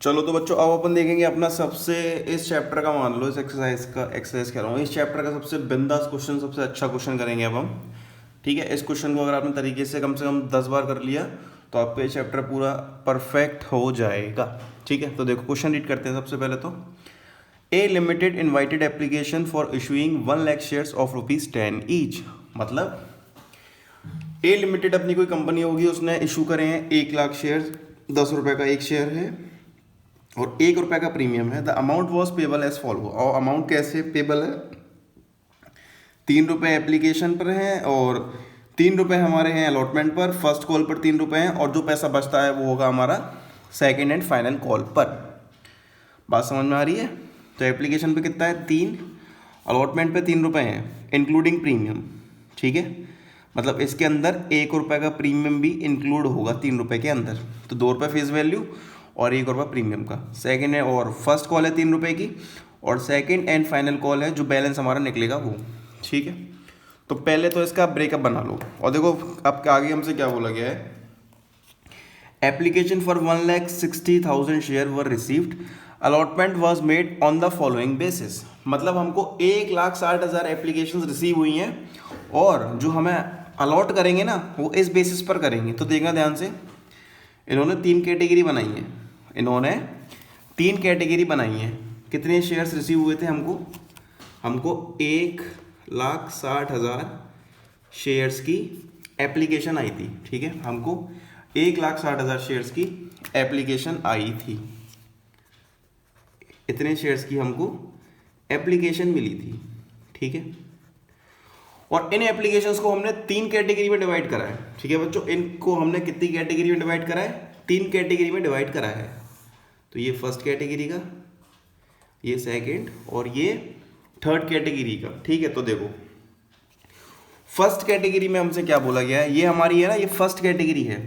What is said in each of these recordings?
चलो तो बच्चों अब अपन देखेंगे अपना सबसे इस चैप्टर का, मान लो इस एक्सरसाइज कह रहा हूँ, इस चैप्टर का सबसे बिंदास क्वेश्चन, सबसे अच्छा क्वेश्चन करेंगे अब हम। ठीक है, इस क्वेश्चन को अगर आपने तरीके से कम 10 बार कर लिया तो आपका ये चैप्टर पूरा परफेक्ट हो जाएगा। ठीक है, तो देखो क्वेश्चन रीड करते हैं सबसे पहले तो। A limited invited application for issuing 1 lakh shares of ₹10 each. मतलब ए लिमिटेड अपनी कोई कंपनी होगी, उसने इशू करे हैं 1 लाख शेयर, 10 रुपये का एक शेयर है और 1 रुपये का प्रीमियम है। The amount was payable as follow. और अमाउंट कैसे पेबल है? 3 रुपये एप्लीकेशन पर है और 3 रुपये हमारे हैं अलॉटमेंट पर। फर्स्ट कॉल पर 3 रुपये हैं और जो पैसा बचता है वो होगा हमारा सेकेंड एंड फाइनल कॉल पर। बात समझ में आ रही है? तो एप्लीकेशन पे कितना है? 3, अलॉटमेंट पे 3 रुपये हैं इंक्लूडिंग प्रीमियम। ठीक है, मतलब इसके अंदर 1 रुपये का प्रीमियम भी इंक्लूड होगा 3 रुपये के अंदर। तो 2 रुपये फेस वैल्यू और 1 रुपये प्रीमियम का। सेकंड है और फर्स्ट कॉल है 3 रुपये की, और सेकंड एंड फाइनल कॉल है जो बैलेंस हमारा निकलेगा वो। ठीक है, तो पहले तो इसका ब्रेकअप बना लो और देखो अब आगे हमसे क्या बोला गया है। Application for 1,60,000 share were received, allotment was made on the following basis. मतलब हमको 1,60,000 एप्लीकेशन रिसीव हुई हैं और जो हमें अलॉट करेंगे ना वो इस बेसिस पर करेंगे। तो देखना ध्यान से, इन्होंने 3 कैटेगरी बनाई है। इन्होंने 3 कैटेगरी बनाई है। कितने शेयर्स रिसीव हुए थे हमको? हमको 1,60,000 शेयर्स की एप्लीकेशन आई थी। ठीक है, हमको 1,60,000 शेयर्स की एप्लीकेशन आई थी। इतने शेयर्स की हमको एप्लीकेशन मिली थी। ठीक है, और इन एप्लीकेशंस को हमने 3 कैटेगरी में डिवाइड करा है। ठीक है बच्चों, इनको हमने कितनी कैटेगरी में डिवाइड करा है? 3 कैटेगरी में डिवाइड करा है। तो ये फर्स्ट कैटेगरी का, ये सेकंड और ये थर्ड कैटेगरी का। ठीक है, तो देखो फर्स्ट कैटेगरी में हमसे क्या बोला गया है, ये हमारी है ना, ये फर्स्ट कैटेगरी है।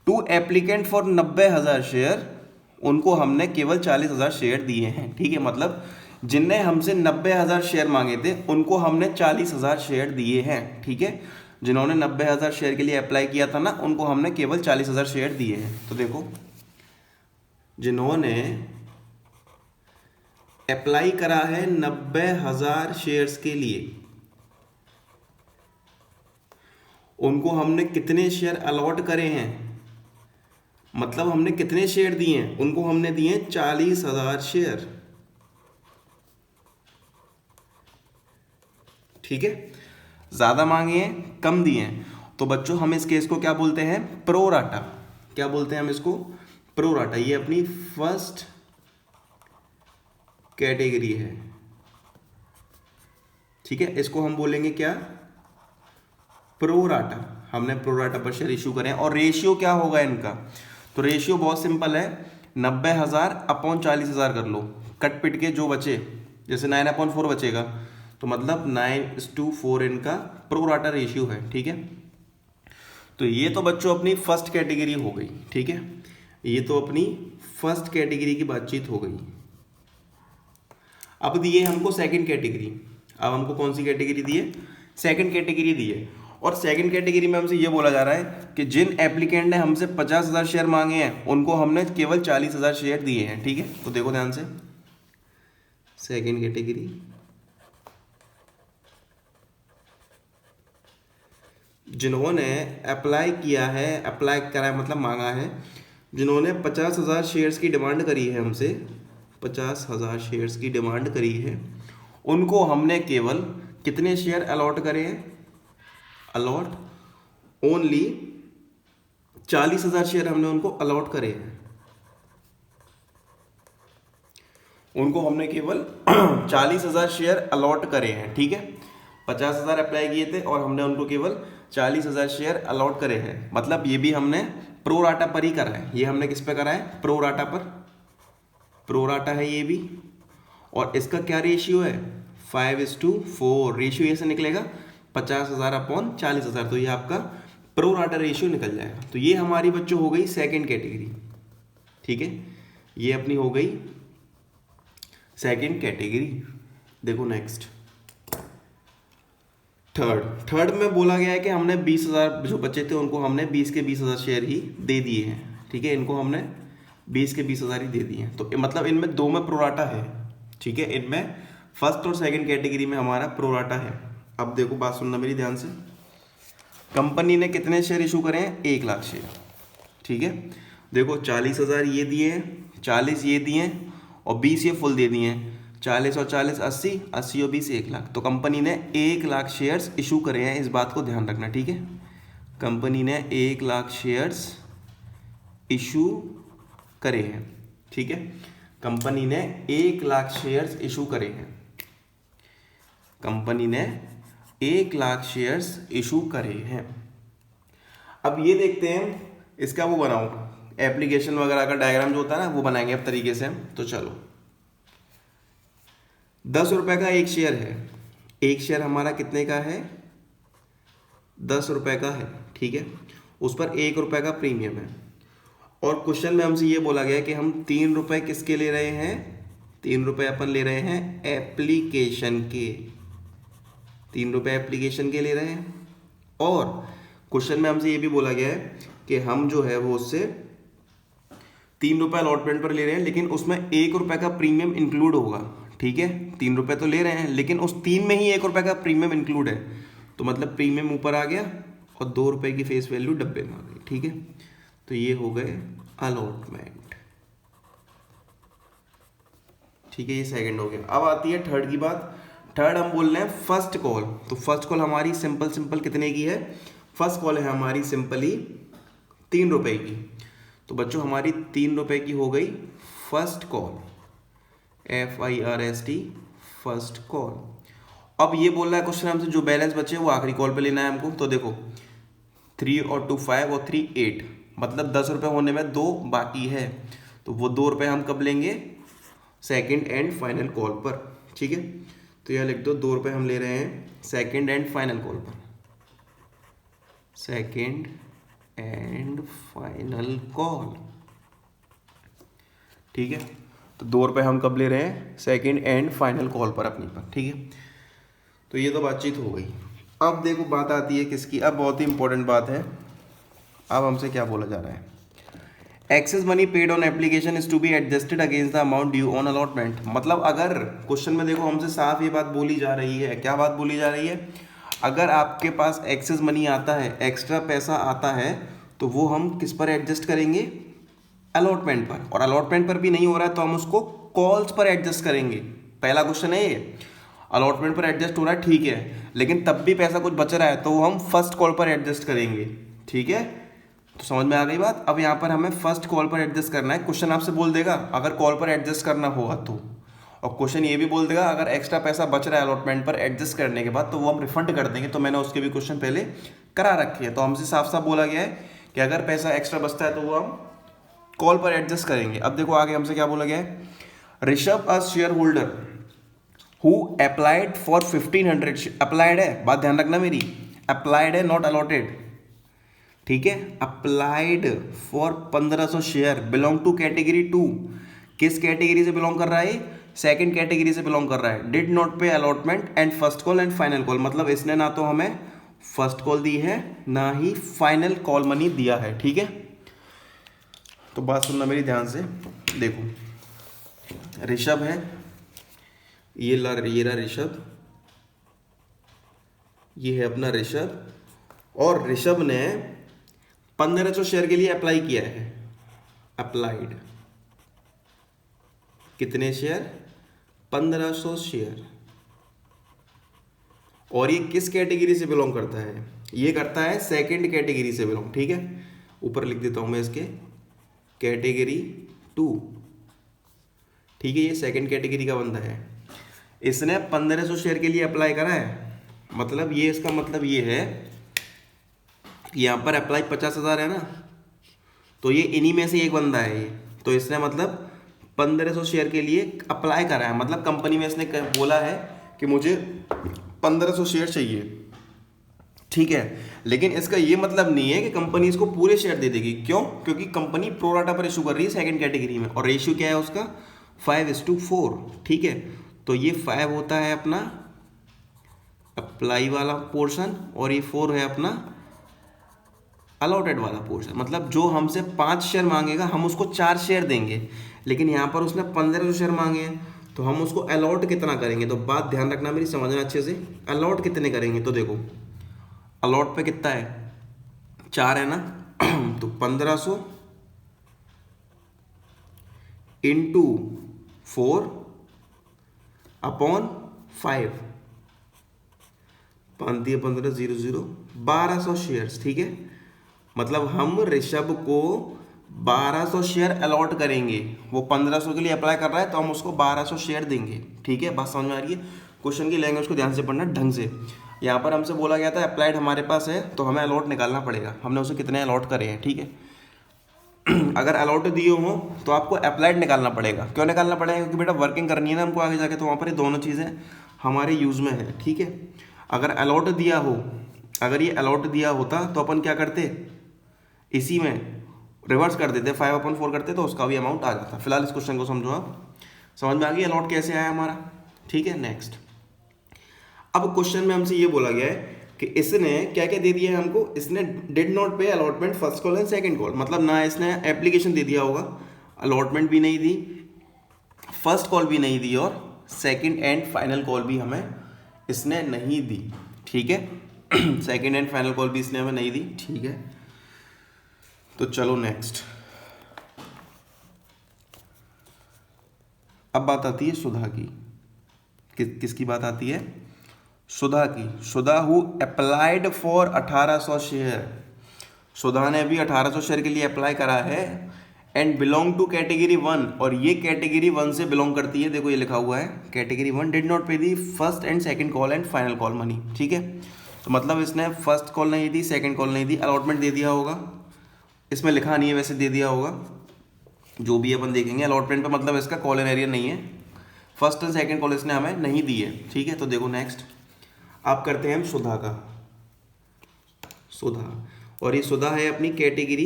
2 एप्लीकेंट फॉर 90,000 शेयर, उनको हमने केवल 40,000 शेयर दिए हैं। ठीक है, मतलब जिनने हमसे 90,000 शेयर मांगे थे उनको हमने 40,000 शेयर दिए हैं। ठीक है, जिन्होंने 90,000 शेयर के लिए अप्लाई किया था ना उनको हमने केवल 40,000 शेयर दिए हैं। तो देखो जिन्होंने अप्लाई करा है 90,000 शेयर्स के लिए, उनको हमने कितने शेयर अलॉट करे हैं, मतलब हमने कितने शेयर दिए हैं, उनको हमने दिए 40,000 शेयर। ठीक है, ज़्यादा मांगे हैं कम दिए हैं, तो बच्चों हम इस केस को क्या बोलते हैं? Pro rata. क्या बोलते हैं हम इसको? Pro rata. ये अपनी फर्स्ट कैटेगरी है। ठीक है, इसको हम बोलेंगे क्या? Pro rata. हमने प्रो राटा पर शेयर इशू करें और रेशियो क्या होगा इनका? तो रेशियो बहुत सिंपल है, 90,000 अपॉन 40,000 कर लो, कट पिट के जो बचे, जैसे 9/4 बचेगा तो मतलब 9:4 इनका प्रो राटा रेशियो है। ठीक है, तो ये तो बच्चों अपनी फर्स्ट कैटेगरी हो गई। ठीक है, ये तो अपनी फर्स्ट कैटेगरी की बातचीत हो गई। अब दिए हमको सेकंड कैटेगरी। अब हमको कौन सी कैटेगरी दी है? सेकंड कैटेगरी दी है। और सेकंड कैटेगरी में हमसे ये बोला जा रहा है कि जिन एप्लीकेंट ने हमसे 50,000 शेयर मांगे हैं उनको हमने केवल 40,000 शेयर दिए हैं। ठीक है, तो देखो ध्यान से, सेकंड कैटेगरी, जिन्होंने अप्लाई किया है, अप्लाई करा है मतलब मांगा है, जिन्होंने 50,000 शेयर्स की डिमांड करी है हमसे, 50,000 शेयर्स की डिमांड करी है, उनको हमने केवल कितने शेयर अलॉट करे हैं? अलॉट ओनली 40,000 शेयर हमने उनको अलॉट करे हैं। उनको हमने केवल 40,000 शेयर अलॉट करे हैं। ठीक है, 50,000 अप्लाई किए थे और हमने उनको केवल 40,000 शेयर अलॉट करे हैं। मतलब ये भी हमने प्रो राटा पर ही करा है। ये हमने किस पे करा है? प्रो राटा पर। प्रो राटा है ये भी, और इसका क्या रेशियो है? 5:4 रेशियो। ऐसे निकलेगा 50,000 अपॉन 40,000, तो ये आपका प्रो राटा रेशियो निकल जाएगा। तो ये हमारी बच्चों हो गई सेकंड कैटेगरी। ठीक है, ये अपनी हो गई सेकंड कैटेगरी। देखो नेक्स्ट थर्ड में बोला गया है कि हमने 20,000 जो बचे थे उनको हमने 20 के 20,000 शेयर ही दे दिए हैं। ठीक है, इनको हमने 20 के 20,000 ही दे दिए हैं। तो मतलब इनमें दो में प्रोराटा है, ठीक है, इनमें फर्स्ट और सेकंड कैटेगरी में हमारा प्रोराटा है। अब देखो बात सुनना मेरी ध्यान से, कंपनी ने कितने शेयर इशू करे हैं? 1 लाख शेयर, ठीक है। देखो 40,000 ये दिए हैं, 40 ये दिए हैं और 20 ये फुल दे दिए हैं। 40 और 40 80, 80 और 20 1 लाख। तो कंपनी ने 1 लाख शेयर्स इशू करे हैं, इस बात को ध्यान रखना, ठीक है। कंपनी ने 1 लाख शेयर्स इशू करे हैं, ठीक है। कंपनी ने 1 लाख शेयर्स इशू करे हैं, कंपनी ने 1 लाख शेयर्स इशू करे हैं। अब ये देखते हैं इसका वो बनाओ, एप्लीकेशन वगैरह का डायग्राम जो होता है ना वो बनाएंगे अब तरीके से। तो चलो 10 रुपए का एक शेयर है, एक शेयर हमारा कितने का है? 10 रुपए का है, ठीक है। उस पर 1 रुपए का प्रीमियम है और क्वेश्चन में हमसे ये बोला गया कि हम 3 रुपए किसके ले रहे हैं? 3 रुपए अपन ले रहे हैं एप्लीकेशन के, 3 रुपए एप्लीकेशन के ले रहे हैं। और क्वेश्चन में हमसे ये भी बोला गया है कि हम जो है वो उससे 3 रुपए अलॉटमेंट पर ले रहे हैं, लेकिन उसमें 1 रुपए का प्रीमियम इंक्लूड होगा, ठीक है। 3 रुपए तो ले रहे हैं लेकिन उस 3 में ही 1 रुपए का प्रीमियम इंक्लूड है, तो मतलब प्रीमियम ऊपर आ गया और 2 रुपए की फेस वैल्यू डब्बे में आ गई, ठीक है। तो ये हो गए अलॉटमेंट, ठीक है, ये सेकंड हो गया। अब आती है थर्ड की बात। थर्ड हम बोल रहे हैं फर्स्ट कॉल। तो फर्स्ट कॉल हमारी सिंपल कितने की है? फर्स्ट कॉल है हमारी सिंपली 3 रुपए की। तो बच्चों हमारी 3 रुपए की हो गई first call, FIRST first call. अब ये बोल रहा है क्वेश्चन हमसे जो बैलेंस बचे वो आखिरी कॉल पे लेना है हमको। तो देखो 3 और 2 5 और 3 8, मतलब 10 रुपये होने में 2 बाकी है। तो वो 2 रुपये हम कब लेंगे? सेकंड एंड फाइनल कॉल पर, ठीक है। तो यह लिख दो 2 रुपये हम ले रहे हैं सेकंड एंड फाइनल कॉल पर, सेकंड एंड फाइनल कॉल, ठीक है। तो 2 रुपये हम कब ले रहे हैं? सेकंड एंड फाइनल कॉल पर अपनी पर, ठीक है। तो ये तो बातचीत हो गई। अब देखो बात आती है किसकी, अब बहुत ही इंपॉर्टेंट बात है। अब हमसे क्या बोला जा रहा है? Excess money paid on application is to be adjusted against the amount due on allotment. मतलब अगर क्वेश्चन में देखो हमसे साफ ये बात बोली जा रही है, क्या बात बोली जा रही है? अगर आपके पास एक्सेस मनी आता है, एक्स्ट्रा पैसा आता है, तो वो हम किस पर एडजस्ट करेंगे? अलॉटमेंट पर। और अलॉटमेंट पर भी नहीं हो रहा है तो हम उसको कॉल्स पर एडजस्ट करेंगे। पहला क्वेश्चन है ये, अलॉटमेंट पर एडजस्ट हो रहा है, ठीक है, लेकिन तब भी पैसा कुछ बच रहा है तो वो हम फर्स्ट कॉल पर एडजस्ट करेंगे, ठीक है। तो समझ में आ गई बात। अब यहाँ पर हमें फर्स्ट कॉल पर एडजस्ट करना है। क्वेश्चन आपसे बोल देगा अगर कॉल पर एडजस्ट करना होगा तो, और क्वेश्चन ये भी बोल देगा अगर एक्स्ट्रा पैसा बच रहा है अलॉटमेंट पर एडजस्ट करने के बाद तो वो हम रिफंड कर देंगे। तो मैंने उसके भी क्वेश्चन पहले करा रखे हैं। तो हमसे साफ साफ बोला गया है कि अगर पैसा एक्स्ट्रा बचता है तो वो हम कॉल पर एडजस्ट करेंगे। अब देखो आगे हमसे क्या बोला गया है? Rishabh a share holder who applied for 1500, applied है, बात ध्यान रखना मेरी, अप्लाइड है नॉट अलॉटेड, ठीक है। Applied for 1500 share belong to category 2। किस कैटेगरी से बिलोंग कर रहा है? सेकंड कैटेगरी से बिलोंग कर रहा है। डिड नॉट पे allotment and first call and final call, मतलब इसने ना तो हमें फर्स्ट कॉल दी है ना ही फाइनल कॉल मनी दिया है, ठीक है। तो बात सुनना मेरी ध्यान से। देखो ऋषभ है, ये रहा ऋषभ, ये है अपना ऋषभ, और ऋषभ ने 1500 शेयर के लिए अप्लाई किया है। अप्लाइड कितने शेयर? 1500 शेयर। और ये किस कैटेगरी से बिलोंग करता है? ये करता है सेकंड कैटेगरी से बिलोंग, ठीक है। ऊपर लिख देता हूं मैं इसके, कैटेगरी 2, ठीक है। ये सेकंड कैटेगरी का बंदा है, इसने 1500 शेयर के लिए अप्लाई करा है। मतलब ये इसका मतलब ये है, यहाँ पर अप्लाई 50,000 है ना, तो ये इन्हीं में से एक बंदा है ये। तो इसने मतलब 1500 शेयर के लिए अप्लाई करा है, मतलब कंपनी में इसने बोला है कि मुझे 1500 शेयर चाहिए, ठीक है। लेकिन इसका ये मतलब नहीं है कि कंपनी इसको पूरे शेयर दे देगी। क्यों? क्योंकि कंपनी प्रोराटा पर इशू कर रही है सेकंड कैटेगरी में, और रेशियो क्या है उसका? 5:4, ठीक है। तो ये 5 होता है अपना अप्लाई वाला पोर्शन और ये 4 है अपना अलॉटेड वाला पोर्शन मतलब जो हमसे 5 शेयर मांगेगा हम उसको 4 शेयर देंगे, लेकिन यहाँ पर उसने 15 शेयर मांगे हैं तो हम उसको अलॉट कितना करेंगे। तो बात ध्यान रखना मेरी, समझना अच्छे से, अलॉट कितने करेंगे। तो देखो अलॉट पे कितना है, 4 है ना तो 1500 इंटू 4 अपॉन 5, 15 0 1200 शेयर्स। ठीक है, मतलब हम ऋषभ को 1200 शेयर अलॉट करेंगे। वो 1500 के लिए अप्लाई कर रहा है तो हम उसको 1200 शेयर देंगे। ठीक है, बात समझ में आ रही है। क्वेश्चन की लैंग्वेज को ध्यान से पढ़ना ढंग से। यहाँ पर हमसे बोला गया था अप्लाइड हमारे पास है तो हमें अलॉट निकालना पड़ेगा, हमने उसे कितने अलॉट करे हैं। ठीक है, अगर अलॉट दिए हो तो आपको अप्लाइड निकालना पड़ेगा। क्यों निकालना पड़ेगा, क्योंकि बेटा वर्किंग करनी है ना हमको आगे जाके, तो वहाँ पर ये दोनों चीज़ें हमारे यूज़ में है। ठीक है, अगर अलॉट दिया हो, अगर ये अलॉट दिया होता तो अपन क्या करते, इसी में रिवर्स कर देते, 5/4 करते तो उसका भी अमाउंट आ जाता। फिलहाल इस क्वेश्चन को समझो आप, समझ में आ गई अलॉट कैसे आया हमारा। ठीक है, नेक्स्ट। अब क्वेश्चन में हमसे ये बोला गया है कि इसने क्या क्या दे दिया है हमको, इसने डिड नॉट पे allotment first call and second call, मतलब ना इसने एप्लीकेशन दे दिया होगा, अलॉटमेंट भी नहीं दी, फर्स्ट कॉल भी नहीं दी, और सेकंड एंड फाइनल कॉल भी हमें इसने नहीं दी। ठीक है सेकंड एंड फाइनल कॉल भी इसने हमें नहीं दी। ठीक है, तो चलो नेक्स्ट। अब बात आती है सुधा की। किसकी बात आती है, सुधा की। सुधा हु अप्लाइड फॉर 1800 शेयर, सुधा ने अभी 1800 शेयर के लिए अप्लाई करा है, एंड बिलोंग टू कैटेगरी 1, और ये कैटेगरी 1 से बिलोंग करती है। देखो ये लिखा हुआ है कैटेगरी 1, डिड नॉट पे the first and second call and final call money. ठीक है, तो मतलब इसने फर्स्ट कॉल नहीं दी, सेकंड कॉल नहीं दी, अलॉटमेंट दे दिया होगा, इसमें लिखा नहीं है वैसे, दे दिया होगा, जो भी अपन देखेंगे अलॉटमेंट पे, मतलब इसका कॉल इन एरिया नहीं है, फर्स्ट एंड सेकंड कॉल इसने हमें नहीं दी है। ठीक है, तो देखो नेक्स्ट आप करते हैं हम सुधा का। सुधा, और ये सुधा है अपनी कैटेगरी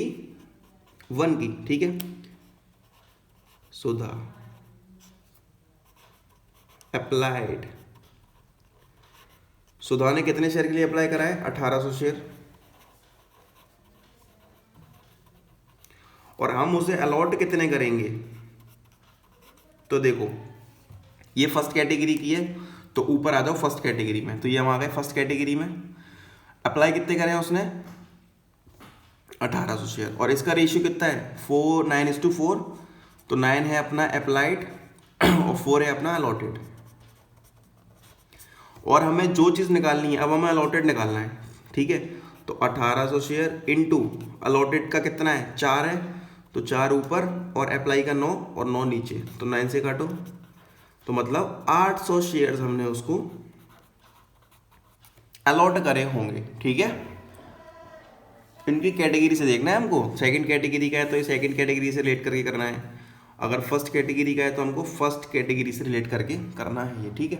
1 की। ठीक है, सुधा अप्लाइड, सुधा ने कितने शेयर के लिए अप्लाई करा है, 1800 शेयर, और हम उसे अलॉट कितने करेंगे। तो देखो ये फर्स्ट कैटेगरी की है तो ऊपर आ जाओ फर्स्ट कैटेगरी में, तो ये हम आ गए फर्स्ट कैटेगरी में। अप्लाई कितने करें उसने, 1800 शेयर, और इसका रेशियो कितना है, 9:4, तो 9 है अपना अप्लाइड और 4 है अपना अलॉटेड। और हमें जो चीज़ निकालनी है, अब हमें अलॉटेड निकालना है। ठीक है, तो 1800 शेयर इंटू अलॉटेड का कितना है, 4 है, तो 4 ऊपर और अप्लाई का 9 और 9 नीचे, तो 9 से काटो, तो मतलब 800 शेयर्स हमने उसको अलॉट करे होंगे। ठीक है, इनकी कैटेगरी से देखना है हमको, सेकंड कैटेगरी का है तो ये सेकंड कैटेगरी से रिलेट करके करना है, अगर फर्स्ट कैटेगरी का है तो हमको फर्स्ट कैटेगरी से रिलेट करके करना है ये। ठीक है,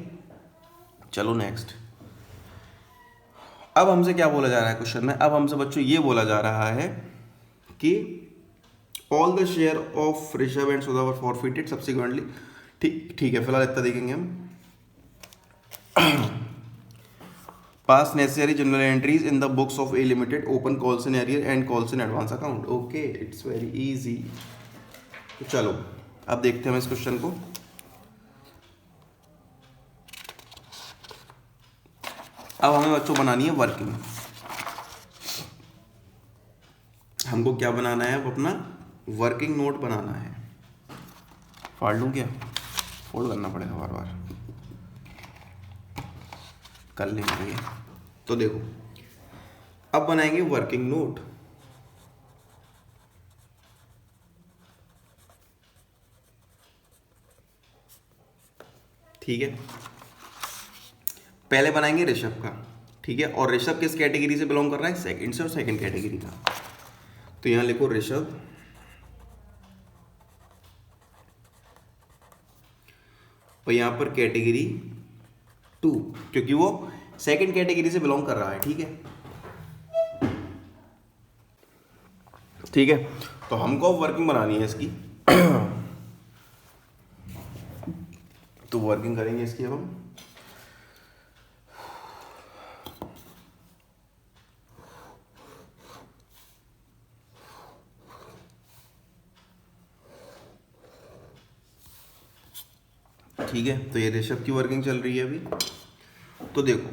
चलो नेक्स्ट। अब हमसे क्या बोला जा रहा है क्वेश्चन में, अब हमसे बच्चों ये बोला जा रहा है कि all the share of Rishabh and Sudha were forfeited subsequently. ठीक है, फिलहाल इतना देखेंगे हम। पास necessary general entries in the books of A limited, open calls in arrear and calls in advance account. Okay, it's very easy. तो चलो अब देखते हैं हम इस क्वेश्चन को। अब हमें बच्चों बनानी है वर्किंग। हमको क्या बनाना है, अब अपना वर्किंग नोट बनाना है। फाड़ लूँ क्या, फोल्ड करना पड़ेगा बार बार, कर लेंगे भैया। तो देखो अब बनाएंगे वर्किंग नोट। ठीक है, पहले बनाएंगे ऋषभ का। ठीक है, और ऋषभ किस कैटेगरी से बिलोंग कर रहा है, सेकंड से, और सेकंड कैटेगरी का। तो यहां लिखो ऋषभ, और यहां पर कैटेगरी 2, क्योंकि वो सेकंड कैटेगरी से बिलोंग कर रहा है। ठीक है, ठीक है, तो हमको वर्किंग बनानी है इसकी। तो वर्किंग करेंगे इसकी अब हम। ठीक है, तो ये ऋषभ की वर्किंग चल रही है अभी। तो देखो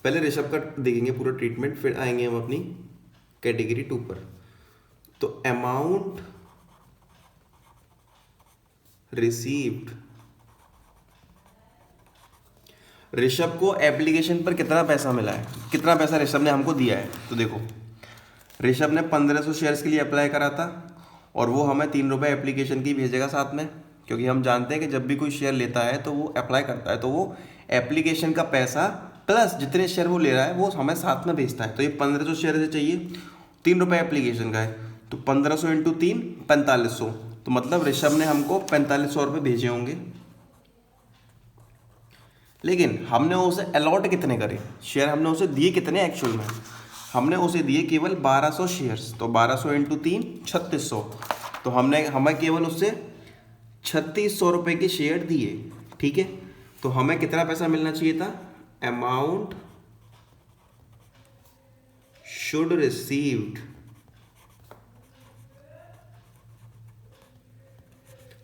पहले ऋषभ का देखेंगे पूरा ट्रीटमेंट, फिर आएंगे हम अपनी कैटेगरी 2 पर। तो अमाउंट रिसीव्ड, ऋषभ को एप्लीकेशन पर कितना पैसा मिला है, कितना पैसा ऋषभ ने हमको दिया है। तो देखो ऋषभ ने 1500 शेयर्स के लिए अप्लाई करा था और वो हमें 3 रुपये एप्लीकेशन की भेजेगा साथ में, क्योंकि हम जानते हैं कि जब भी कोई शेयर लेता है तो वो अप्लाई करता है तो वो एप्लीकेशन का पैसा प्लस जितने शेयर वो ले रहा है वो हमें साथ में भेजता है। तो ये 1500 शेयर से चाहिए, 3 रुपये एप्लीकेशन का है, तो 1500 इंटू 3 4500, तो मतलब ऋषभ ने हमको 4500 रुपये भेजे होंगे। लेकिन हमने उसे अलॉट कितने करे शेयर, हमने उसे दिए कितने एक्चुअल में, हमने उसे दिए केवल 1200 शेयर्स, तो 1200 इंटू 3 3600, तो हमें केवल उससे 3600 रुपये के शेयर दिए। ठीक है, तो हमें कितना पैसा मिलना चाहिए था, अमाउंट शुड रिसीव्ड,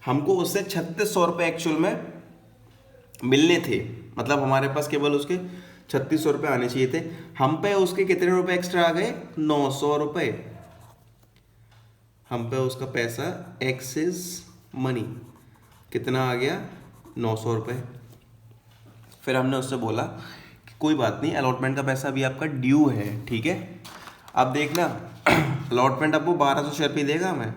हमको उससे 3600 रुपये एक्चुअल में मिलने थे, मतलब हमारे पास केवल उसके 3600 रुपये आने चाहिए थे। हम पे उसके कितने रुपए एक्स्ट्रा आ गए, 900 रुपये। हम पे उसका पैसा एक्सेस मनी कितना आ गया, 900 रुपये। फिर हमने उससे बोला कि कोई बात नहीं, अलॉटमेंट का पैसा भी आपका ड्यू है, ठीक है। अब देखना अलॉटमेंट अब वो 1200 शेयर पे देगा हमें,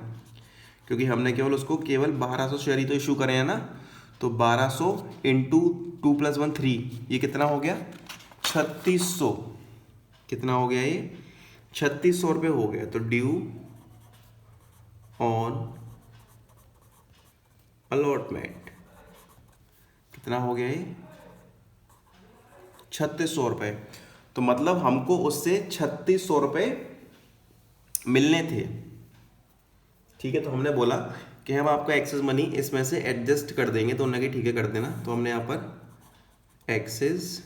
क्योंकि हमने केवल 1200 शेयर ही तो इशू करे हैं ना। तो 1200 इंटू 2 + 1 3, ये कितना हो गया, 3600, कितना हो गया ये, 3600 रुपये हो गया। तो ड्यू ऑन अलॉटमेंट कितना हो गया ये, 3600 रुपये। तो मतलब हमको उससे 3600 रुपये मिलने थे, ठीक है। तो हमने बोला कि हम आपका एक्सेस मनी इसमें से एडजस्ट कर देंगे, तो उन्होंने कहा ठीक है कर देना। तो हमने यहाँ पर एक्सेस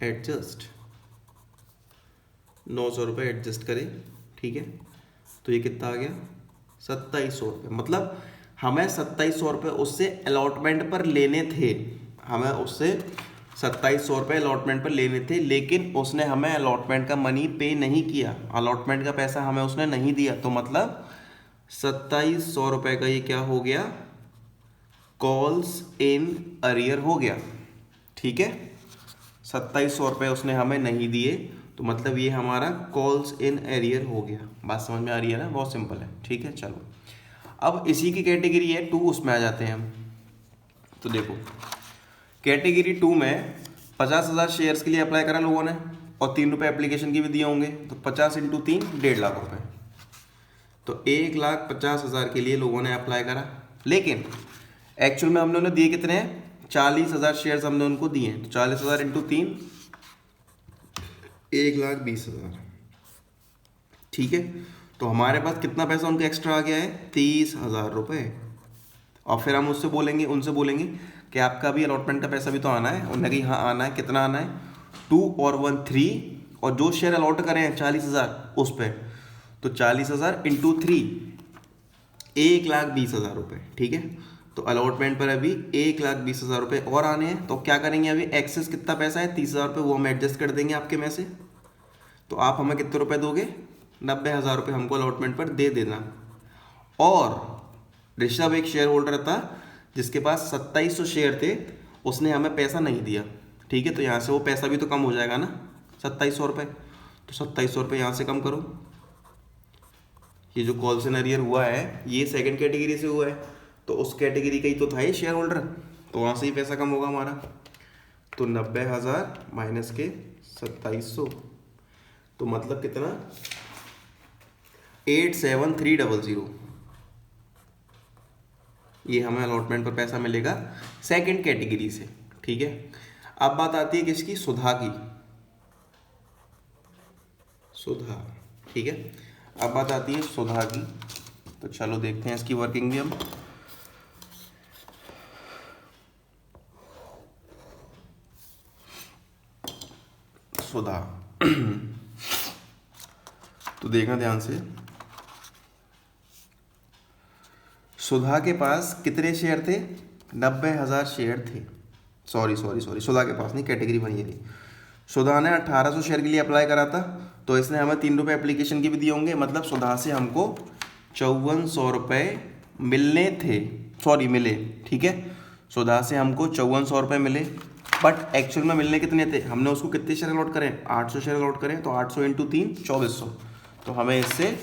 एडजस्ट 900 रुपये एडजस्ट करें, ठीक है। तो ये कितना आ गया, 2700 रुपये। मतलब हमें 2700 रुपये उससे अलॉटमेंट पर लेने थे, हमें उससे 2700 रुपये अलॉटमेंट पर लेने थे, लेकिन उसने हमें अलॉटमेंट का मनी पे नहीं किया, अलॉटमेंट का पैसा हमें उसने नहीं दिया। तो मतलब 2700 रुपये का ये क्या हो गया, कॉल्स इन अरियर हो गया, ठीक है। 2700 रुपये उसने हमें नहीं दिए, तो मतलब ये हमारा कॉल्स इन एरियर हो गया। बात समझ में आ रही है ना, बहुत सिंपल है, ठीक है। चलो अब इसी की कैटेगरी है 2, उसमें आ जाते हैं हम। तो देखो कैटेगरी 2 में 50,000 शेयर्स के लिए अप्लाई करा लोगों ने और 3 रुपये एप्लीकेशन की भी दिए होंगे, तो 50 इंटू 3 1.5 लाख रुपये, तो 1,50,000 के लिए लोगों ने अप्लाई करा। लेकिन एक्चुअल में हमने उन्हें दिए कितने हैं, 40,000 शेयर्स हमने उनको दिए हैं। तो 40,000 इंटू 3 1,20,000, ठीक है। तो हमारे पास कितना पैसा उनका एक्स्ट्रा आ गया है, 30,000 रुपये। और फिर हम उनसे बोलेंगे कि आपका भी अलॉटमेंट का पैसा भी तो आना है। उन्होंने कहा हाँ आना है, कितना आना है, 2 और 1 3, और जो शेयर अलॉट करें हैं 40,000 उस पर, तो 40,000 इंटू 3 1,20,000 रुपये, ठीक है। तो अलॉटमेंट पर अभी 1,20,000 रुपये और आने हैं। तो क्या करेंगे, अभी एक्सेस कितना पैसा है 30,000 रुपये, वो हम एडजस्ट कर देंगे आपके में से। तो आप हमें कितने रुपए दोगे, 90,000 रुपये हमको अलॉटमेंट पर दे देना। और ऋषभ एक शेयर होल्डर था जिसके पास 2700 शेयर थे, उसने हमें पैसा नहीं दिया, ठीक है। तो यहाँ से वो पैसा भी तो कम हो जाएगा ना, 2700 रुपये। तो 2700 रुपये यहाँ से कम करो। ये जो कॉल सिनेरियर हुआ है ये सेकंड कैटेगरी से हुआ है, तो उस कैटेगरी का ही तो था ये शेयर होल्डर, तो वहाँ से ही पैसा कम होगा हमारा। तो 90,000 माइनस के 2700, तो मतलब कितना, 87,300, ये हमें अलॉटमेंट पर पैसा मिलेगा सेकंड कैटेगरी से, ठीक है। अब बात आती है किसकी, सुधा की, सुधा, ठीक है। अब बात आती है सुधा की, तो चलो देखते हैं इसकी वर्किंग भी हम। सुधा तो देखना ध्यान से, सुधा के पास कितने शेयर थे? 90,000 शेयर थे। सॉरी, सुधा के पास नहीं, कैटेगरी बनी थी। सुधा ने 1800 शेयर के लिए अप्लाई करा था, तो इसने हमें 3 रुपये एप्लीकेशन के भी दिए होंगे, मतलब सुधा से हमको 5400 रुपये मिलने थे, सॉरी मिले, ठीक है। सुधा से हमको 5400 रुपये मिले, बट एक्चुअल में मिलने कितने थे? हमने उसको कितने शेयर अलॉट करें? 800 शेयर अलॉट करें, तो 800 इंटू 3 2400, तो हमें इससे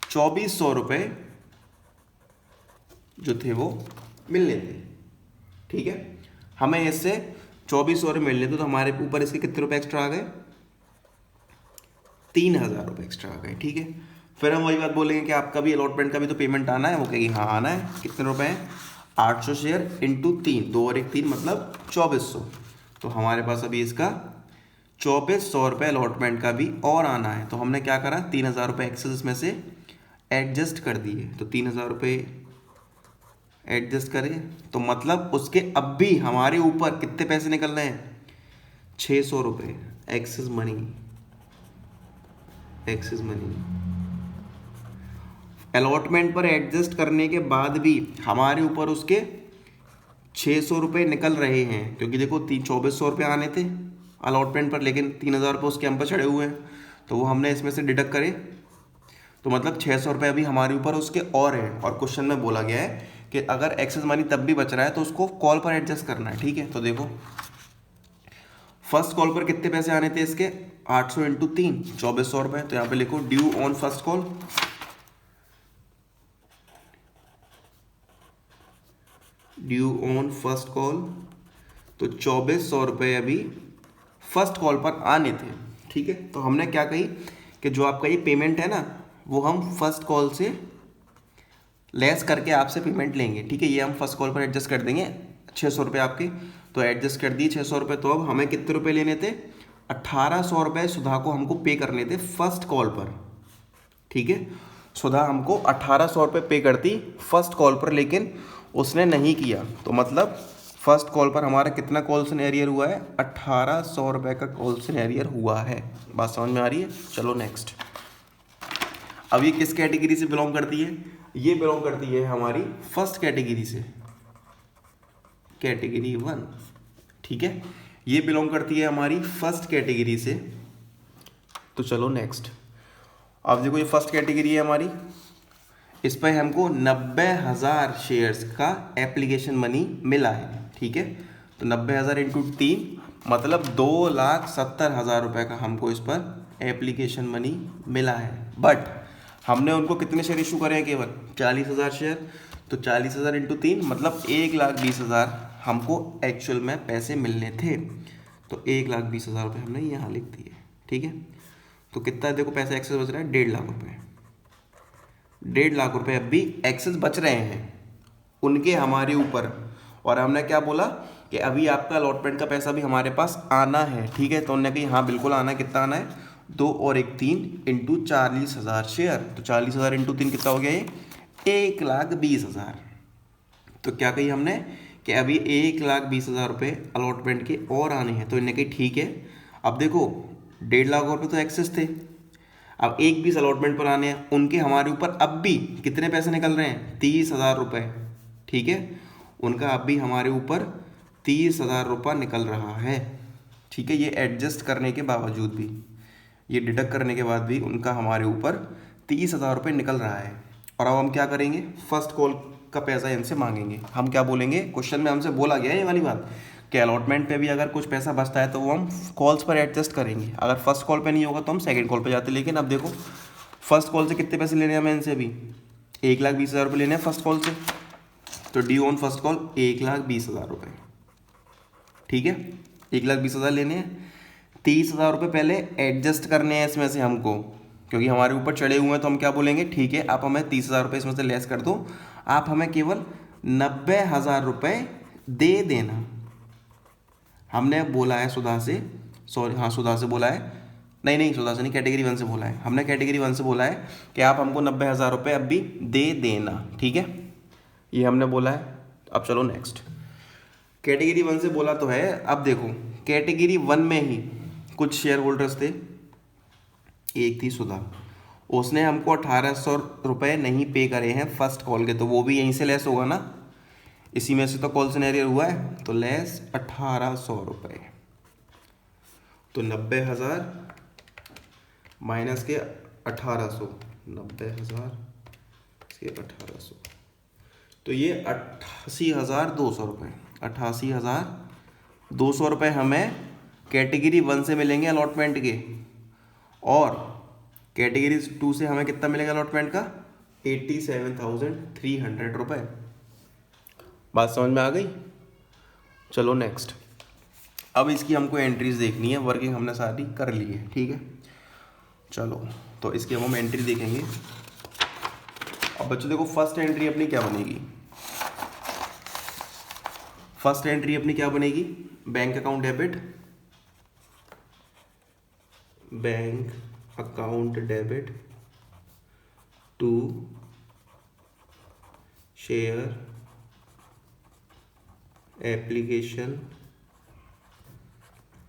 2400 रुपये जो थे वो मिलने थे, ठीक है। हमें इससे 2400 रुपये मिलने थे, तो हमारे ऊपर इसके कितने रुपये एक्स्ट्रा आ गए? 3000 रुपये एक्स्ट्रा आ गए, ठीक है। फिर हम वही बात बोलेंगे कि आपका भी अलॉटमेंट का भी तो पेमेंट आना है। वो कहेगी हाँ आना है। कितने रुपए हैं? 800 शेयर इंटू 3, 2 और 1 3, मतलब 2400। तो हमारे पास अभी इसका 2400 रुपये अलॉटमेंट का भी और आना है। तो हमने क्या करा? 3000 रुपये एक्सेस इसमें से एडजस्ट कर दिए। तो 3000 रुपये एडजस्ट करें, तो मतलब उसके अब भी हमारे ऊपर कितने पैसे निकल रहे हैं? 600 रुपये एक्सेस मनी। अलॉटमेंट पर एडजस्ट करने के बाद भी हमारे ऊपर उसके 600 रुपये निकल रहे हैं, क्योंकि देखो 2400 रुपये आने थे अलॉटमेंट पर, लेकिन 3000 रुपये उसके हम पर चढ़े हुए हैं, तो वो हमने इसमें से डिडक्ट करे, तो मतलब 600 रुपये अभी हमारे ऊपर उसके और हैं। और क्वेश्चन में बोला गया है कि अगर एक्सेस मनी तब भी बच रहा है तो उसको कॉल पर एडजस्ट करना है, ठीक है। तो देखो फर्स्ट कॉल पर कितने पैसे आने थे इसके? 800 इंटू 3 2400 रुपये। तो यहाँ पे लिखो due on first call, due on first call, तो 2400 रुपये अभी फर्स्ट कॉल पर आने थे, ठीक है। तो हमने क्या कही कि जो आपका ये पेमेंट है ना, वो हम फर्स्ट कॉल से लेस करके आपसे पेमेंट लेंगे, ठीक है। ये हम फर्स्ट कॉल पर एडजस्ट कर देंगे। 600 रुपये आपके तो एडजस्ट कर दिए 600 रुपये। तो अब हमें कितने रुपये लेने थे? 1800 रुपये सुधा को हमको पे करने थे फर्स्ट कॉल पर, ठीक है। सुधा हमको 1800 रुपये पे करती फर्स्ट कॉल पर, लेकिन उसने नहीं किया। तो मतलब फर्स्ट कॉल पर हमारा कितना कॉल्सन एरियर हुआ है? 1800 रुपये का कॉल्सन एरियर हुआ है। बात समझ में आ रही है? चलो नेक्स्ट। अब ये किस कैटेगरी से बिलोंग करती है? ये बिलोंग करती है हमारी फर्स्ट कैटेगरी से, कैटेगरी 1, ठीक है। ये बिलोंग करती है हमारी फर्स्ट कैटेगरी से। तो चलो नेक्स्ट। अब देखो ये फर्स्ट कैटेगरी है हमारी, इस पर हमको 90,000 शेयर्स का एप्लीकेशन मनी मिला है, ठीक है। तो 90,000 इंटू 3 मतलब 2,70,000 रुपये का हमको इस पर एप्लीकेशन मनी मिला है। बट हमने उनको कितने शेयर इशू करे हैं? केवल 40,000 शेयर। तो 40,000 इंटू 3 मतलब 1,20,000 हमको एक्चुअल में पैसे मिलने थे। तो 1,20,000 रुपये हमने यहाँ लिख दिए, ठीक है। तो कितना देखो पैसा एक्सेस बच रहा है? 1.5 लाख रुपये। 1.5 लाख रुपये अब भी एक्सेस बच रहे हैं उनके हमारे ऊपर। और हमने क्या बोला कि अभी आपका अलॉटमेंट का पैसा भी हमारे पास आना है, ठीक है। तो उन्होंने कही हाँ बिल्कुल आना है। कितना आना है? 2 और 1 3 इंटू 40,000 शेयर। तो 40,000 इंटू 3 कितना हो गया ये? 1,20,000। तो क्या कही हमने कि अभी 1,20,000 रुपये अलॉटमेंट के और आने हैं। तो इन्होंने कही ठीक है। अब देखो 1.5 लाख रुपये तो एक्सेस थे, अब 1,20 अलॉटमेंट पर आने हैं। उनके हमारे ऊपर अब भी कितने पैसे निकल रहे हैं? 30,000 रुपये, ठीक है। उनका अब भी हमारे ऊपर 30,000 रुपये निकल रहा है, ठीक है। ये एडजस्ट करने के बावजूद भी, ये डिडक्ट करने के बाद भी उनका हमारे ऊपर 30,000 रुपये निकल रहा है। और अब हम क्या करेंगे? फर्स्ट कॉल का पैसा इनसे मांगेंगे। हम क्या बोलेंगे? क्वेश्चन में हमसे बोला गया है ये वाली बात कि अलॉटमेंट पे भी अगर कुछ पैसा बचता है तो वो हम कॉल्स पर एडजस्ट करेंगे। अगर फर्स्ट कॉल पे नहीं होगा तो हम सेकंड कॉल पे जाते। लेकिन अब देखो फर्स्ट कॉल से कितने पैसे लेने हैं हमें इनसे? अभी 1,20,000 रुपये लेने हैं फर्स्ट कॉल से। तो ड्यू ऑन फर्स्ट कॉल 1,20,000 रुपये, ठीक है। 1,20,000 लेने हैं। 30,000 रुपये पहले एडजस्ट करने हैं इसमें से हमको, क्योंकि हमारे ऊपर चढ़े हुए हैं। तो हम क्या बोलेंगे? ठीक है आप हमें 30,000 रुपये इसमें से लेस कर दो, आप हमें केवल 90,000 रुपये दे देना। हमने बोला है सुधा से, सॉरी हाँ सुधा से बोला है, नहीं सुधा से नहीं, कैटेगरी 1 से बोला है। हमने कैटेगरी 1 से बोला है कि आप हमको 90,000 रुपये अब भी दे देना, ठीक है। ये हमने बोला है। अब चलो नेक्स्ट। कैटेगरी 1 से बोला तो है। अब देखो कैटेगरी 1 में ही कुछ शेयर होल्डर्स थे। एक थी सुधा उसने हमको 1800 रुपये नहीं पे करे हैं फर्स्ट कॉल के, तो वो भी यहीं से लेस होगा ना, इसी में से तो कॉल एरियर हुआ है, तो लेस 1800 रुपये। तो 90,000 माइनस के 1800, 90,000 से 1800, तो ये 88,200 रुपये। 88,200 रुपये हमें कैटेगरी 1 से मिलेंगे अलॉटमेंट के, और कैटेगरी 2 से हमें कितना मिलेगा अलॉटमेंट का? 87,300 रुपये। बात समझ में आ गई? चलो नेक्स्ट, अब इसकी हमको एंट्रीज देखनी है, वर्किंग हमने सारी कर ली है, ठीक है। चलो तो इसकी हम एंट्री देखेंगे। अब बच्चों देखो, फर्स्ट एंट्री अपनी क्या बनेगी? फर्स्ट एंट्री अपनी क्या बनेगी? Bank account debit, bank account debit to share application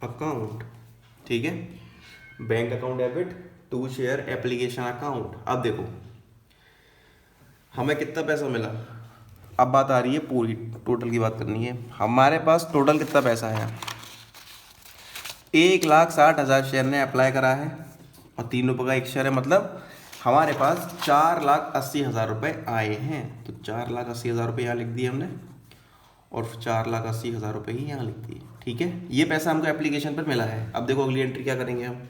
account, ठीक है। Bank account debit to share application account. अब देखो हमें कितना पैसा मिला, अब बात आ रही है पूरी टोटल की बात करनी है। हमारे पास टोटल कितना पैसा है? 1,60,000 शेयर ने अप्लाई करा है और 3 रुपये का एक शेयर है, मतलब हमारे पास 4,80,000 रुपये आए हैं। तो 4,80,000 रुपये यहाँ लिख दिए हमने, और 4,80,000 रुपये ही यहाँ लिख दिए, ठीक है। ये पैसा हमको एप्लीकेशन पर मिला है। अब देखो अगली एंट्री क्या करेंगे हम?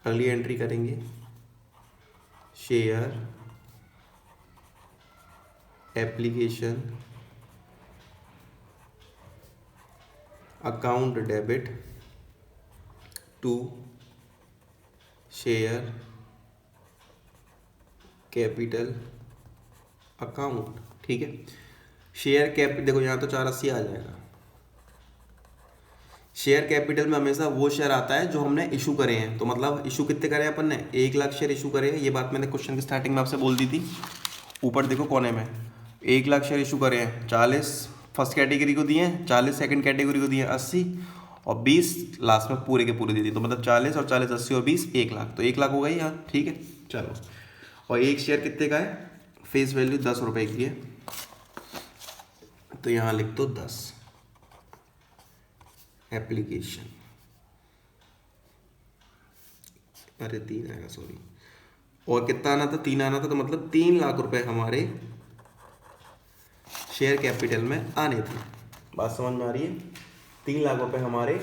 अगली एंट्री करेंगे share application account debit to share capital account, ठीक है। शेयर कैप देखो यहाँ तो 480 आ जाएगा। शेयर कैपिटल में हमेशा वो शेयर आता है जो हमने इशू करे हैं, तो मतलब इशू कितने करे हैं अपन ने? 1,00,000 शेयर इशू करे हैं। ये बात मैंने क्वेश्चन की स्टार्टिंग में आपसे बोल दी थी। ऊपर देखो कोने में 1,00,000 शेयर इशू करे हैं, 40 फर्स्ट कैटेगरी को दिए हैं, 40 सेकंड कैटेगरी को दिए हैं 80, और 20 लास्ट में पूरे के पूरे दे दिए। तो मतलब 40 और 40 80 और 20 1,00,000, तो 1,00,000 हो गई यहाँ, ठीक है। चलो, और एक शेयर कितने का है? फेस वैल्यू 10 रुपये की है, तो यहाँ लिख दो 10 एप्लीकेशन, अरे 3 आएगा सॉरी, और कितना आना था? 3 आना था, तो मतलब 3,00,000 रुपये हमारे शेयर कैपिटल में आने थे। बात समझ में आ रही है? 3,00,000 रुपये हमारे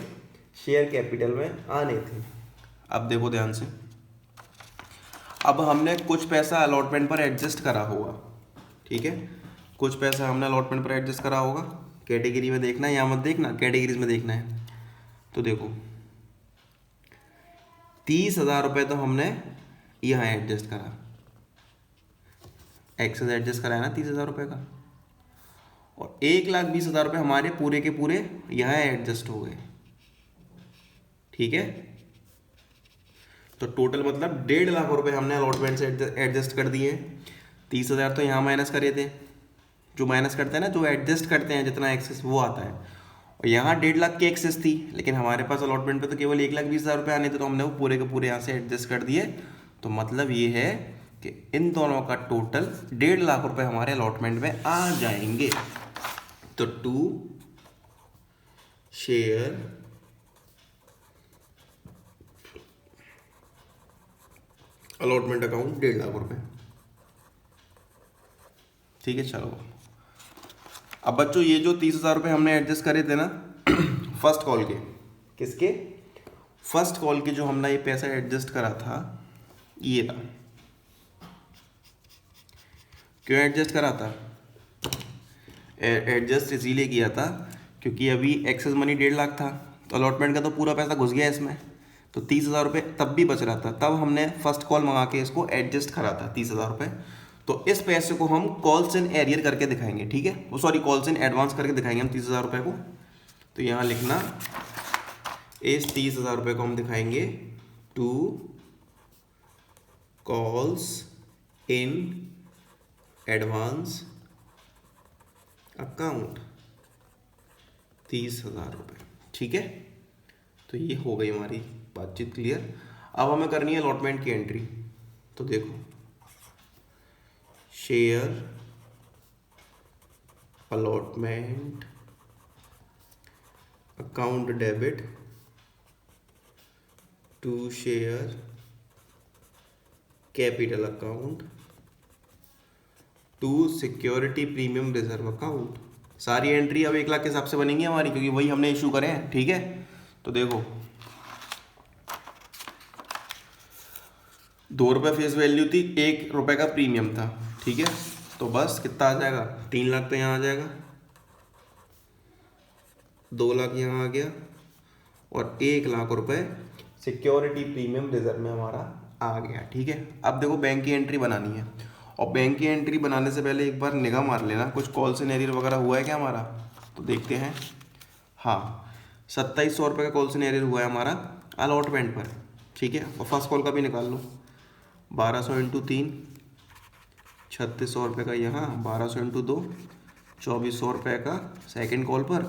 शेयर कैपिटल में आने थे। अब देखो ध्यान से, अब हमने कुछ पैसा अलॉटमेंट पर एडजस्ट करा होगा, ठीक है। कुछ पैसा हमने अलॉटमेंट पर एडजस्ट करा होगा। कैटेगरी में देखना है, यहाँ मत देखना, कैटेगरीज में देखना है। तो देखो 30,000 रुपये तो हमने यहाँ एडजस्ट करा, एक्सेस एडजस्ट कराया ना 30,000 रुपये का, और 1,20,000 रुपये हमारे पूरे के पूरे यहाँ एडजस्ट हो गए, ठीक है। तो टोटल मतलब 1,50,000 रुपये हमने अलॉटमेंट से एडजस्ट कर दिए। 30,000 तो यहाँ माइनस करे थे, जो माइनस करते हैं ना, जो एडजस्ट करते हैं जितना एक्सेस वो आता है, और यहाँ 1,50,000 की एक्सेस थी, लेकिन हमारे पास अलॉटमेंट पे तो केवल 1,20,000 रुपये आने थे, तो हमने वो पूरे के पूरे यहाँ से एडजस्ट कर दिए। तो मतलब ये है कि इन दोनों का टोटल 1,50,000 रुपये हमारे अलॉटमेंट में आ जाएंगे। तो टू शेयर अलॉटमेंट अकाउंट 1,50,000 रुपये, ठीक है। चलो, अब बच्चों ये जो 30,000 रुपये हमने एडजस्ट करे थे ना फर्स्ट कॉल के, किसके? फर्स्ट कॉल के जो हमने ये पैसा एडजस्ट करा था, ये था। क्यों एडजस्ट करा था? एडजस्ट इसीलिए किया था क्योंकि अभी एक्सेस मनी 1,50,000 था, तो अलॉटमेंट का तो पूरा पैसा घुस गया इसमें, तो 30,000 रुपये तब भी बच रहा था, तब हमने फर्स्ट कॉल मंगा के इसको एडजस्ट करा था 30,000 रुपये। तो इस पैसे को हम कॉल्स इन एरियर करके दिखाएंगे, ठीक है, वो सॉरी कॉल्स इन एडवांस करके दिखाएंगे हम 30,000 रुपये को। तो यहाँ लिखना, इस 30,000 रुपये को हम दिखाएंगे to calls in advance account 30,000 रुपये, ठीक है। तो ये हो गई हमारी बातचीत क्लियर। अब हमें करनी है अलॉटमेंट की एंट्री। तो देखो share allotment account debit to share capital account to security premium reserve account. सारी एंट्री अब 1 लाख के हिसाब से बनेंगी हमारी, क्योंकि वही हमने इशू करे हैं। ठीक है, तो देखो 2 रुपये फेस वैल्यू थी, 1 रुपये का प्रीमियम था। ठीक है, तो बस कितना आ जाएगा, 3 लाख तो यहाँ आ जाएगा, 2 लाख यहाँ आ गया, और 1 लाख रुपए सिक्योरिटी प्रीमियम रिजर्व में हमारा आ गया। ठीक है, अब देखो बैंक की एंट्री बनानी है, और बैंक की एंट्री बनाने से पहले एक बार निगाह मार लेना कुछ कॉल सिनेरियो वगैरह हुआ है क्या हमारा, तो देखते हैं। हाँ, 2700 रुपये का कॉल सिनेरियो हुआ है हमारा अलॉटमेंट पर। ठीक है, और फर्स्ट कॉल का भी निकाल लो, 1200 इंटू 3, 3600 रुपये का यहाँ, 1200 इंटू 2, 2400 रुपये का सेकेंड कॉल पर,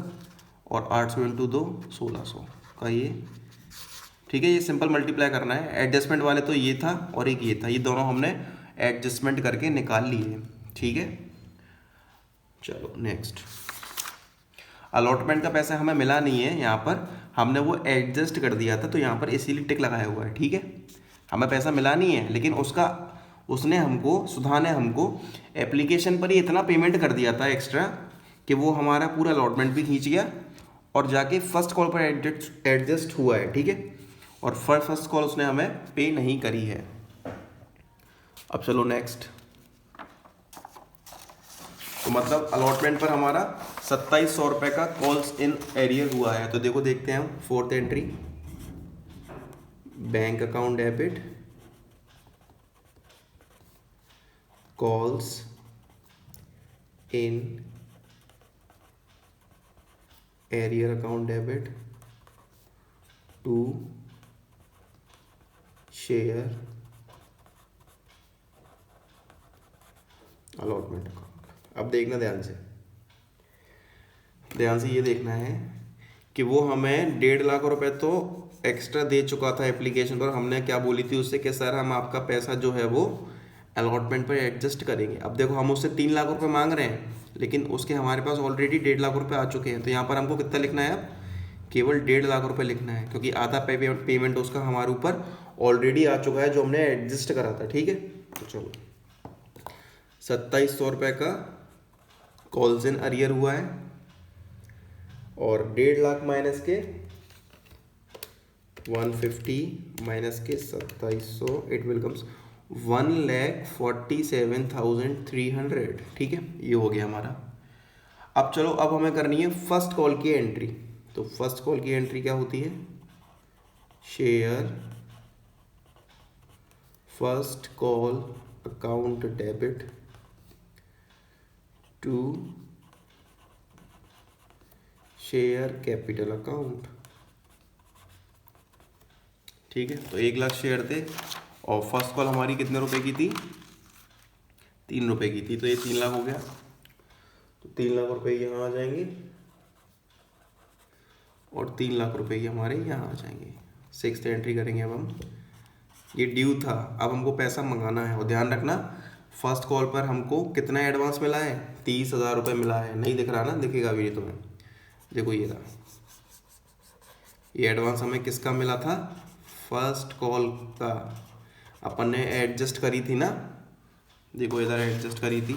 और 800 इंटू 2, 1600 का ये। ठीक है, ये सिंपल मल्टीप्लाई करना है। एडजस्टमेंट वाले तो ये था और एक ये था, ये दोनों हमने एडजस्टमेंट करके निकाल लिए। ठीक है, चलो नेक्स्ट। अलॉटमेंट का पैसा हमें मिला नहीं है, यहाँ पर हमने वो एडजस्ट कर दिया था, तो यहाँ पर इसीलिए टिक लगाया हुआ है। ठीक है, हमें पैसा मिला नहीं है, लेकिन उसने हमको, सुधा ने हमको एप्लीकेशन पर ही इतना पेमेंट कर दिया था एक्स्ट्रा कि वो हमारा पूरा अलॉटमेंट भी खींच गया और जाके फर्स्ट कॉल पर एडजस्ट हुआ है। ठीक है, और फर्स्ट कॉल उसने हमें पे नहीं करी है। अब चलो नेक्स्ट। तो मतलब अलॉटमेंट पर हमारा 2700 रुपये का कॉल्स इन एरियर हुआ है। तो देखो देखते हैं हम, 4th entry, bank account debit calls in arrear account debit to share allotment account. अब देखना ध्यान से ये देखना है कि वो हमें 1.5 लाख रुपए तो एक्स्ट्रा दे चुका था एप्लीकेशन पर। हमने क्या बोली थी उससे कि सर हम आपका पैसा जो है वो अलॉटमेंट पर एडजस्ट करेंगे। अब देखो हम उससे 3 लाख रुपए मांग रहे हैं, लेकिन उसके हमारे पास ऑलरेडी 1.5 लाख रुपए आ चुके हैं। तो यहाँ पर हमको कितना लिखना है, अब केवल 1.5 लाख रुपए लिखना है, क्योंकि आधा पेमेंट उसका हमारे ऊपर ऑलरेडी आ चुका है जो हमने एडजस्ट करा था। ठीक है, तो चलो 2700 रुपये का कॉल्स इन अरियर हुआ है, और 1.5 लाख माइनस के 150 माइनस के 2700, इट विल कम्स 1,47,300। ठीक है, ये हो गया हमारा। अब चलो, अब हमें करनी है फर्स्ट कॉल की एंट्री। तो फर्स्ट कॉल की एंट्री क्या होती है, share first call account debit to share capital account. ठीक है, तो 1 लाख शेयर थे, और फर्स्ट कॉल हमारी कितने रुपए की थी, 3 रुपए की थी, तो ये 3 लाख हो गया। तो 3 लाख रुपए यहाँ आ जाएंगे, और 3 लाख रुपए ये हमारे यहाँ आ जाएंगे। 6th एंट्री करेंगे अब हम। ये ड्यू था, अब हमको पैसा मंगाना है। और ध्यान रखना, फर्स्ट कॉल पर हमको कितना एडवांस मिला है, 30,000 रुपये मिला है। नहीं दिख रहा ना, दिखेगा अभी तुम्हें, देखो ये रहा। ये एडवांस हमें किसका मिला था, फर्स्ट कॉल का। अपन ने एडजस्ट करी थी ना, देखो इधर एडजस्ट करी थी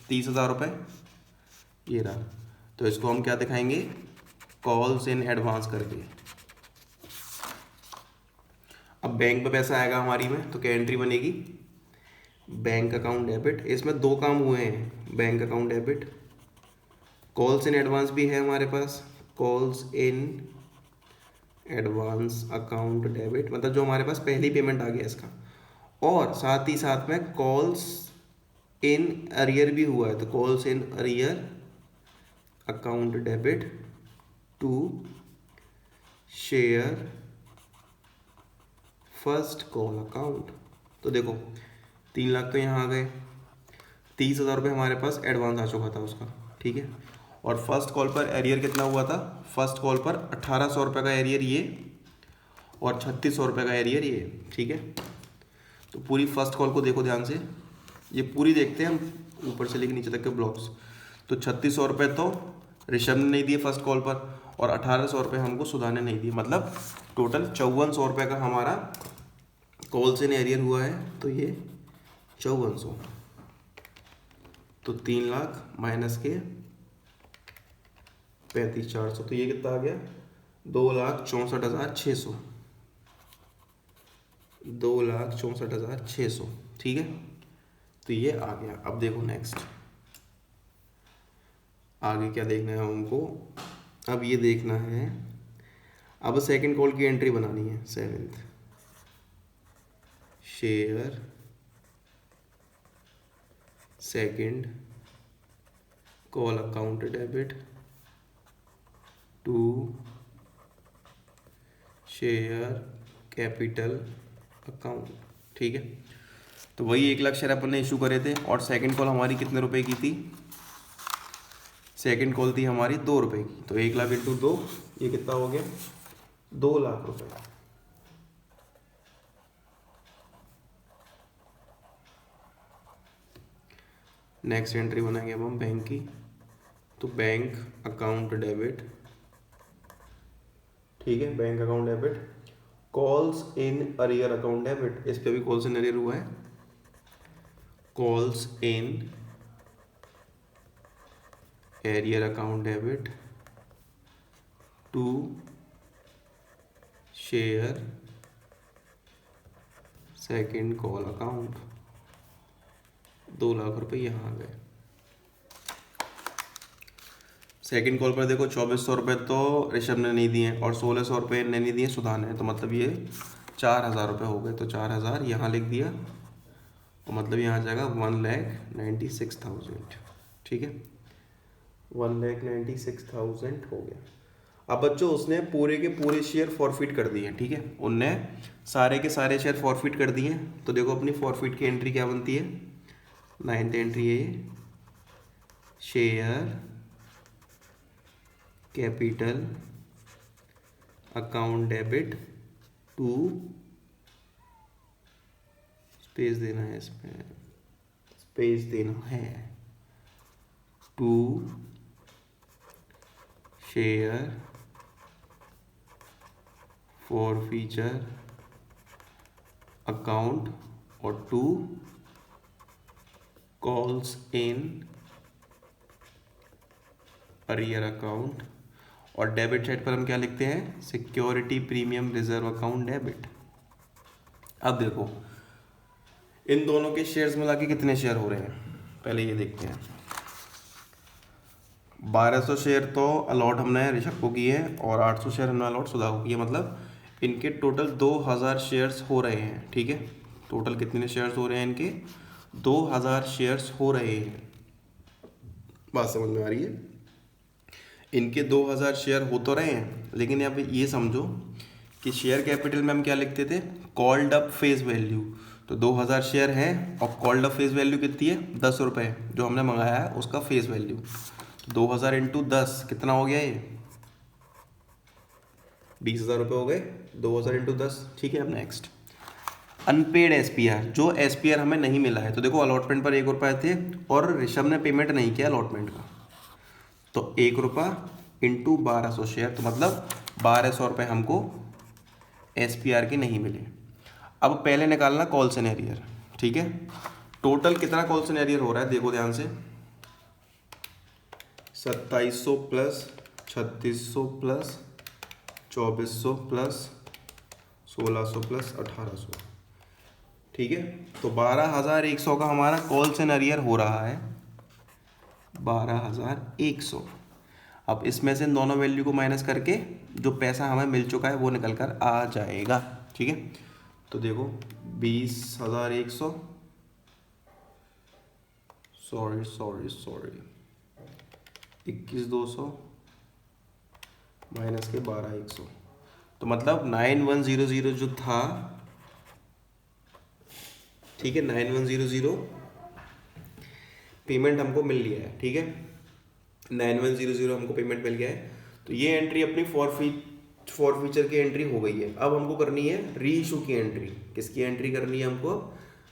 30,000 रुपये, ये रहा। तो इसको हम क्या दिखाएंगे, कॉल्स इन एडवांस करके। अब बैंक में पैसा आएगा हमारी में, तो क्या एंट्री बनेगी, बैंक अकाउंट डेबिट। इसमें 2 काम हुए हैं, bank account debit, calls in advance भी है हमारे पास, calls in advance account debit, मतलब जो हमारे पास पहली पेमेंट आ गया इसका, और साथ ही साथ में कॉल्स इन अरियर भी हुआ है। तो calls in arrear account debit to share first call account. तो देखो 3 लाख तो यहाँ आ गए, 30,000 रुपये हमारे पास एडवांस आ चुका था उसका। ठीक है, और फर्स्ट कॉल पर एरियर कितना हुआ था, फर्स्ट कॉल पर 1,800 रुपये का एरियर ये, और 3,600 रुपये का एरियर ये। ठीक है, तो पूरी फर्स्ट कॉल को देखो ध्यान से, ये पूरी देखते हैं हम ऊपर से लेकर नीचे तक के ब्लॉक्स। तो 3600 रुपये तो ऋषभ ने नहीं दिए फर्स्ट कॉल पर, और 1800 रुपये हमको सुधा ने नहीं दिए, मतलब टोटल 5400 रुपये का हमारा कॉल्स इन एरियर हुआ है। तो ये 5400, तो 3 लाख माइनस के 35,400, तो ये कितना आ गया 2,64,600, 2,64,600। ठीक है, तो ये आ गया। अब देखो नेक्स्ट आगे क्या देखना है हमको, अब ये देखना है, अब सेकंड कॉल की एंट्री बनानी है। 7th share second call account debit to share capital account. ठीक है, तो वही 1 लाख शेयर अपन ने इशू करे थे, और सेकंड कॉल हमारी कितने रुपए की थी, सेकंड कॉल थी हमारी 2 रुपए की। तो 1 लाख इंटू 2, ये कितना हो गया 2 लाख रुपए। नेक्स्ट एंट्री बनाएंगे अब हम बैंक की, तो बैंक अकाउंट डेबिट। ठीक है, bank account debit calls in arrear account debit, इस पे भी कॉल्स इन अरियर हुआ है। Calls in arrear account debit to share second call account, 2 lakh रुपए यहाँ आ गए। सेकंड कॉल पर देखो 2400 रुपये तो ऋषभ ने नहीं दिए, और 1600 रुपये ने नहीं दिए सुधा ने, तो मतलब ये 4000 रुपये हो गए। तो 4000 यहाँ लिख दिया, और मतलब यहाँ आ जाएगा 1,96,000। ठीक है, 1,96,000 हो गया। अब बच्चों उसने पूरे के पूरे शेयर फॉरफिट कर दिए। ठीक है, उनने सारे के सारे शेयर फॉरफिट कर दिए। तो देखो अपनी फॉरफिट की एंट्री क्या बनती है, 9th एंट्री है share capital account debit to, space देना है इसमें, स्पेस देना है, टू शेयर फॉरफीचर अकाउंट, और to calls in arrear account. और डेबिट साइड पर हम क्या लिखते हैं, security premium reserve account debit. अब देखो इन दोनों के शेयर्स मिला के कितने शेयर हो रहे हैं, पहले ये देखते हैं। 1200 शेयर तो अलॉट हमने ऋषभ को किए हैं, और 800 शेयर हमने अलॉट सुधा को किए, मतलब इनके टोटल 2000 शेयर्स हो रहे हैं। ठीक है, टोटल कितने शेयर्स हो रहे हैं इनके, 2000 शेयर्स हो रहे हैं। बात समझ में आ रही है, इनके 2000 शेयर हो तो रहे हैं, लेकिन यहाँ पे ये समझो कि शेयर कैपिटल में हम क्या लिखते थे, कॉल्ड अप फेस वैल्यू। तो 2000 शेयर हैं, और कॉल्ड अप फेस वैल्यू कितनी है 10 रुपये, जो हमने मंगाया है उसका फेस वैल्यू। 2000 इंटू 10 कितना हो गया, ये 20,000 रुपये हो गए, 2000 इंटू 10। ठीक है, अब नेक्स्ट अनपेड एसपीआर, जो एसपीआर हमें नहीं मिला है। तो देखो अलॉटमेंट पर 1 रुपये थे, और ऋषभ ने पेमेंट नहीं किया अलॉटमेंट का, तो 1 रुपया इंटू 1200 शेयर, तो मतलब 1200 रुपये हमको एसपीआर के नहीं मिले। अब पहले निकालना कॉल सिनेरियर। ठीक है, टोटल कितना कॉल सिनेरियर हो रहा है देखो ध्यान से, 2700 प्लस 3600 प्लस 2400 प्लस 1600 प्लस 1800। ठीक है, तो 12,100 का हमारा कॉल सिनेरियर हो रहा है, 12,100। अब इसमें से दोनों वैल्यू को माइनस करके जो पैसा हमें मिल चुका है वो निकल कर आ जाएगा। ठीक है, तो देखो 20,100, सॉरी 21,200 माइनस के 12,100, तो मतलब 9100 जो था, ठीक है 9100 पेमेंट हमको मिल लिया है। ठीक है, 9100 हमको पेमेंट मिल गया है। तो ये एंट्री अपनी फॉरफीचर की एंट्री हो गई है। अब हमको करनी है री इशू की एंट्री। किसकी एंट्री करनी है हमको,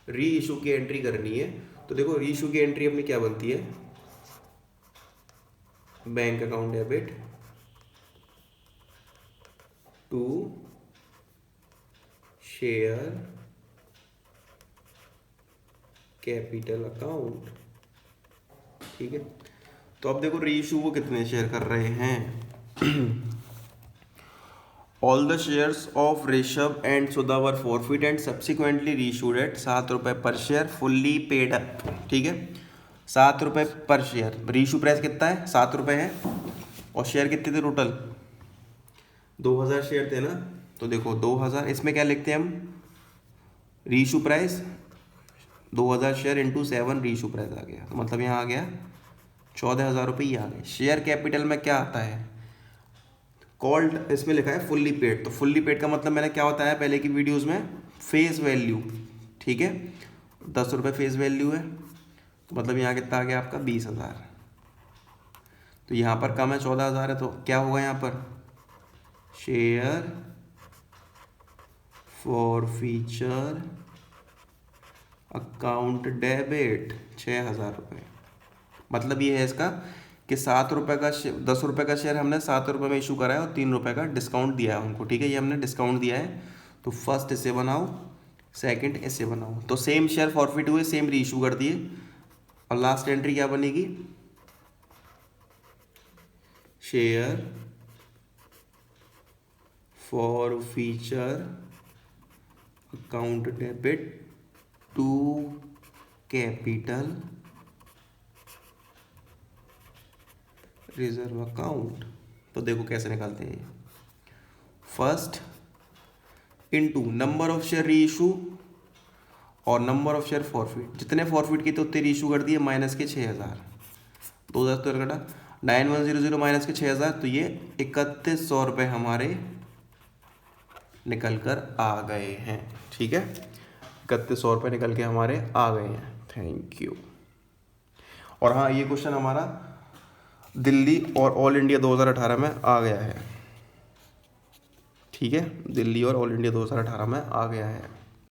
री इशू की एंट्री करनी है। तो देखो री इशू की एंट्री अपनी क्या बनती है, bank account debit to share capital account. ठीक है, तो अब देखो री इशू वो कितने शेयर कर रहे हैं all the shares of Rishabh and Sudha were forfeited and subsequently reissued at 7 रुपये पर शेयर फुल्ली पेड अप। ठीक है, 7 रुपये पर शेयर, रीइशू प्राइस कितना है 7 रुपये है, और शेयर कितने थे टोटल 2000 शेयर थे ना। तो देखो 2000, इसमें क्या लिखते हैं हम, reissue price 2000 share into 7 reissue price आ गया, तो मतलब यहाँ आ गया 14,000 रुपये ही आ गए। शेयर कैपिटल में क्या आता है, कॉल्ड, इसमें लिखा है फुल्ली पेड, तो फुल्ली पेड का मतलब मैंने क्या बताया पहले की वीडियोस में, फेस वैल्यू। ठीक है, 10 रुपये फेस वैल्यू है, तो मतलब यहाँ कितना आ गया आपका 20,000। तो यहाँ पर कम है 14,000 है, तो क्या होगा यहाँ पर share forfeiture account debit 6,000 रुपये। मतलब ये है इसका कि 7 रुपये का 10 रुपये का शेयर हमने 7 रुपये में इशू करा है और 3 रुपये का डिस्काउंट दिया है उनको। ठीक है, ये हमने डिस्काउंट दिया है, तो फर्स्ट इसे बनाओ, सेकंड इसे बनाओ, तो सेम शेयर फॉरफिट हुए, सेम री इशू कर दिए, और लास्ट एंट्री क्या बनेगी, share forfeiture account debit to capital reserve account. तो देखो कैसे निकालते हैं, first into number of share reissue और नंबर ऑफ शेयर फॉरफिट, जितने फॉरफिट किए तो उतने री इशू कर दिए, माइनस के 6,000, 2,000 तो कटा 9100 माइनस के 6,000, तो ये 3100 रुपये हमारे निकल कर आ गए हैं। ठीक है, 3100 रुपये निकल के हमारे आ गए हैं। Thank you. और हाँ, ये क्वेश्चन हमारा दिल्ली और ऑल इंडिया 2018 में आ गया है। ठीक है, दिल्ली और ऑल इंडिया 2018 में आ गया है।